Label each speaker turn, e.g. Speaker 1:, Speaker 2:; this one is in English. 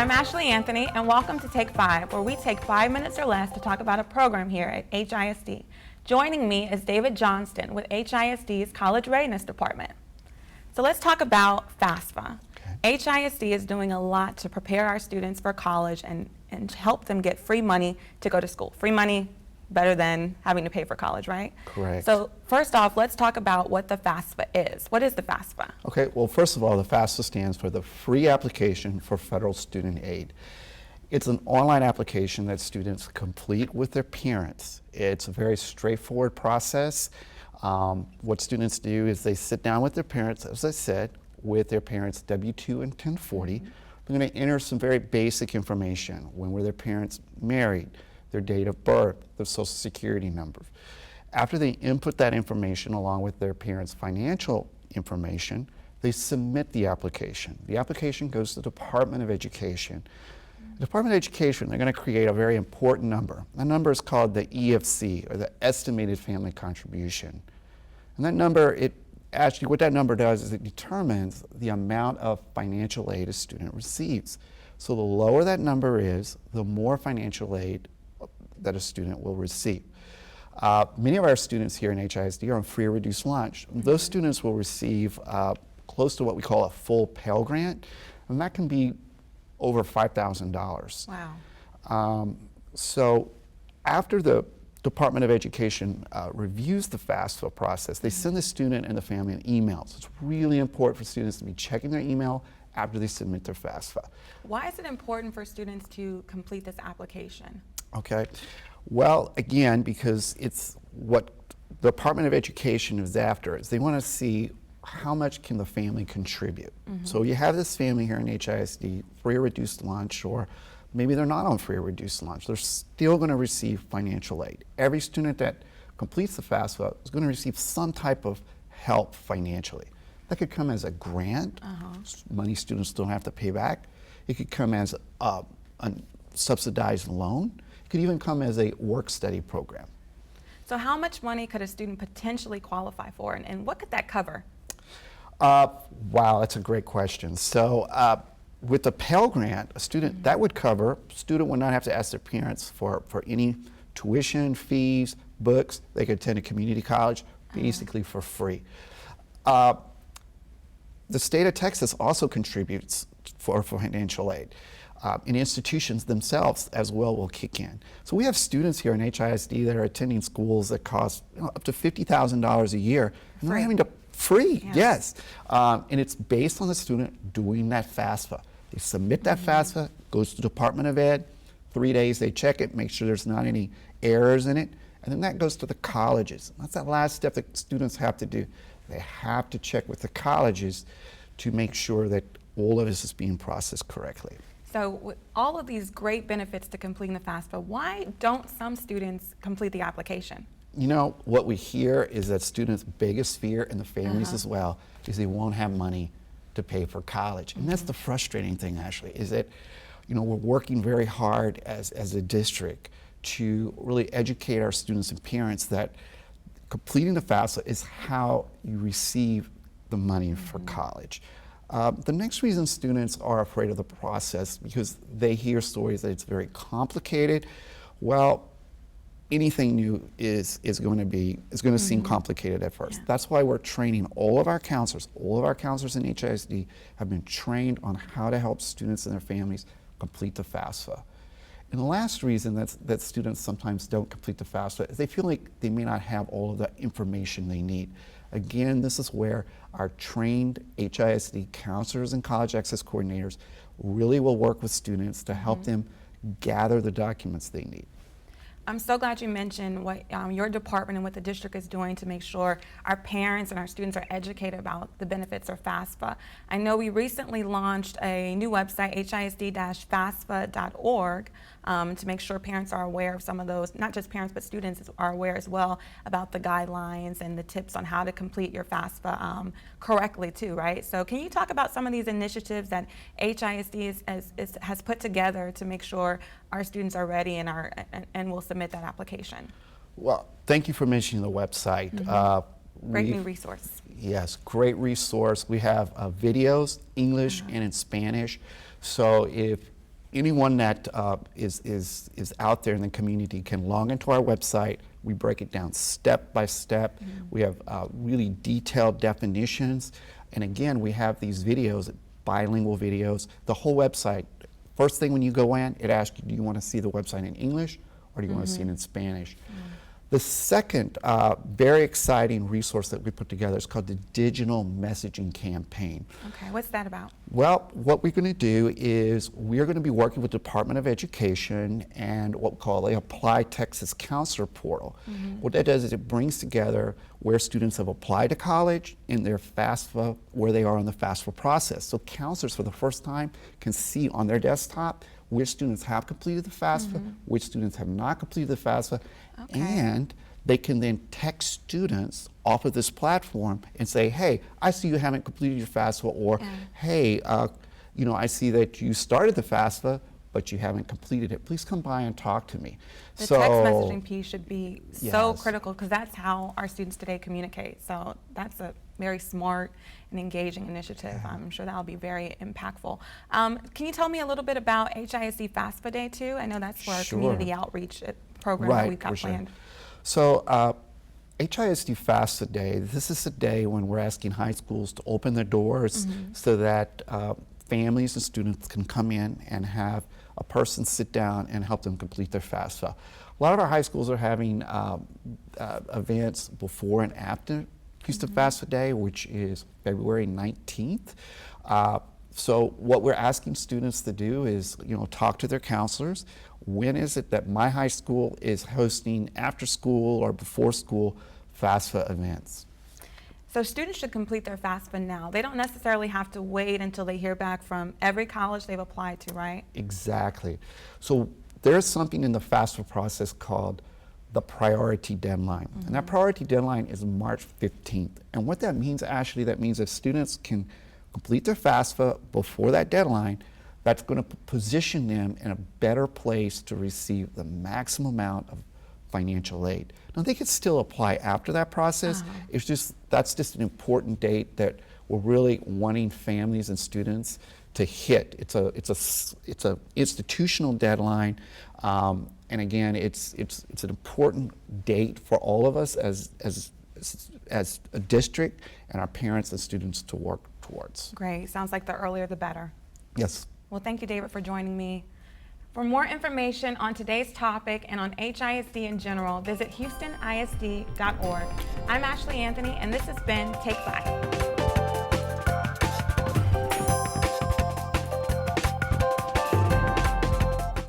Speaker 1: I'm Ashley Anthony, and welcome to Take 5, where we take 5 minutes or less to talk about a program here at HISD. Joining me is David Johnston with HISD's College Readiness Department. So let's talk about FAFSA. Okay. HISD is doing a lot to prepare our students for college and help them get free money to go to school. Free money, better than having to pay for college, right?
Speaker 2: Correct.
Speaker 1: So first off, let's talk about what the FAFSA is. What is the FAFSA?
Speaker 2: Okay, well, first of all, the FAFSA stands for the Free Application for Federal Student Aid. It's an online application that students complete with their parents. It's a very straightforward process. What students do is they sit down with their parents, as I said, with their parents' W-2 and 1040. They're going to enter some very basic information. When were their parents married? Their date of birth, their social security number. After they input that information along with their parents' financial information, they submit the application. The application goes to the Department of Education. The Department of Education, they're going to create a very important number. That number is called the EFC, or the Estimated Family Contribution. And that number, what that number does is it determines the amount of financial aid a student receives. So the lower that number is, the more financial aid that a student will receive. Many of our students here in HISD are on free or reduced lunch. Those students will receive close to what we call a full Pell Grant, and that can be over $5,000.
Speaker 1: Wow.
Speaker 2: So after the Department of Education reviews the FAFSA process, they send the student and the family an email. So it's really important for students to be checking their email after they submit their FAFSA.
Speaker 1: Why is it important for students to complete this application?
Speaker 2: Okay, well, again, because it's what the Department of Education is after, is they want to see how much can the family contribute. So you have this family here in HISD, free or reduced lunch, or maybe they're not on free or reduced lunch. They're still going to receive financial aid. Every student that completes the FAFSA is going to receive some type of help financially. That could come as a grant, money students don't have to pay back. It could come as a subsidized loan. It could even come as a work-study program.
Speaker 1: So how much money could a student potentially qualify for, and what could that cover?
Speaker 2: Wow, that's a great question. So with the Pell Grant, a student, that would cover, student would not have to ask their parents for any tuition, fees, books. They could attend a community college basically for free. The state of Texas also contributes for financial aid. And institutions themselves as well will kick in. So we have students here in HISD that are attending schools that cost up to $50,000 a year, and they're having to free, yes. And it's based on the student doing that FAFSA. They submit that FAFSA, goes to the Department of Ed, 3 days they check it, make sure there's not any errors in it, and then that goes to the colleges. That's that last step that students have to do. They have to check with the colleges to make sure that all of this is being processed correctly.
Speaker 1: So with all of these great benefits to completing the FAFSA, why don't some students complete the application?
Speaker 2: You know, what we hear is that students' biggest fear, and the families as well, is they won't have money to pay for college. And that's the frustrating thing, Ashley, is that, you know, we're working very hard as a district to really educate our students and parents that completing the FAFSA is how you receive the money for college. The next reason students are afraid of the process because they hear stories that it's very complicated. Well, anything new is going to seem complicated at first. That's why we're training all of our counselors. All of our counselors in HISD have been trained on how to help students and their families complete the FAFSA. And the last reason that students sometimes don't complete the FAFSA is they feel like they may not have all of the information they need. Again, this is where our trained HISD counselors and college access coordinators really will work with students to help them gather the documents they need.
Speaker 1: I'm so glad you mentioned what your department and what the district is doing to make sure our parents and our students are educated about the benefits of FAFSA. I know we recently launched a new website, HISD-FAFSA.org, to make sure parents are aware of some of those, not just parents, but students are aware as well about the guidelines and the tips on how to complete your FAFSA correctly too, right? So can you talk about some of these initiatives that HISD has put together to make sure our students are ready and will submit that application?
Speaker 2: Well, thank you for mentioning the website.
Speaker 1: Great new resource.
Speaker 2: Yes, great resource. We have videos, English and in Spanish. So if anyone that is out there in the community can log into our website. We break it down step by step. We have really detailed definitions. And again, we have these videos, bilingual videos. The whole website, first thing when you go in, it asks you, do you want to see the website in English or do you want to see it in Spanish? The second very exciting resource that we put together is called the Digital Messaging Campaign.
Speaker 1: Okay, what's that about?
Speaker 2: Well, what we're going to do is we're going to be working with the Department of Education and what we call the Apply Texas Counselor Portal. What that does is it brings together where students have applied to college in their FAFSA, where they are in the FAFSA process. So counselors for the first time can see on their desktop which students have completed the FAFSA, which students have not completed the FAFSA, and they can then text students off of this platform and say, hey, I see you haven't completed your FAFSA, or hey, you know, I see that you started the FAFSA, but you haven't completed it. Please come by and talk to me.
Speaker 1: The text messaging piece should be so
Speaker 2: Yes.
Speaker 1: critical because that's how our students today communicate. So that's a very smart and engaging initiative. I'm sure that'll be very impactful. Can you tell me a little bit about HISD FAFSA Day too? I know that's for our
Speaker 2: Sure.
Speaker 1: community outreach program that we've got planned.
Speaker 2: So HISD FAFSA Day, this is a day when we're asking high schools to open their doors so that families and students can come in and have a person sit down and help them complete their FAFSA. A lot of our high schools are having events before and after Houston FAFSA Day, which is February 19th. So what we're asking students to do is, you know, talk to their counselors. When is it that my high school is hosting after school or before school FAFSA events?
Speaker 1: So students should complete their FAFSA now. They don't necessarily have to wait until they hear back from every college they've applied to, right?
Speaker 2: Exactly. So there's something in the FAFSA process called the priority deadline. And that priority deadline is March 15th. And what that means, Ashley, that means if students can complete their FAFSA before that deadline, that's going to position them in a better place to receive the maximum amount of financial aid. Now, they could still apply after that process. It's just, that's just an important date that we're really wanting families and students to hit. It's a institutional deadline, and again, it's an important date for all of us as a district and our parents and students to work towards.
Speaker 1: Great. Sounds like the earlier the better.
Speaker 2: Yes.
Speaker 1: Well, thank you, David, for joining me. For more information on today's topic and on HISD in general, visit HoustonISD.org. I'm Ashley Anthony, and this has been Take 5.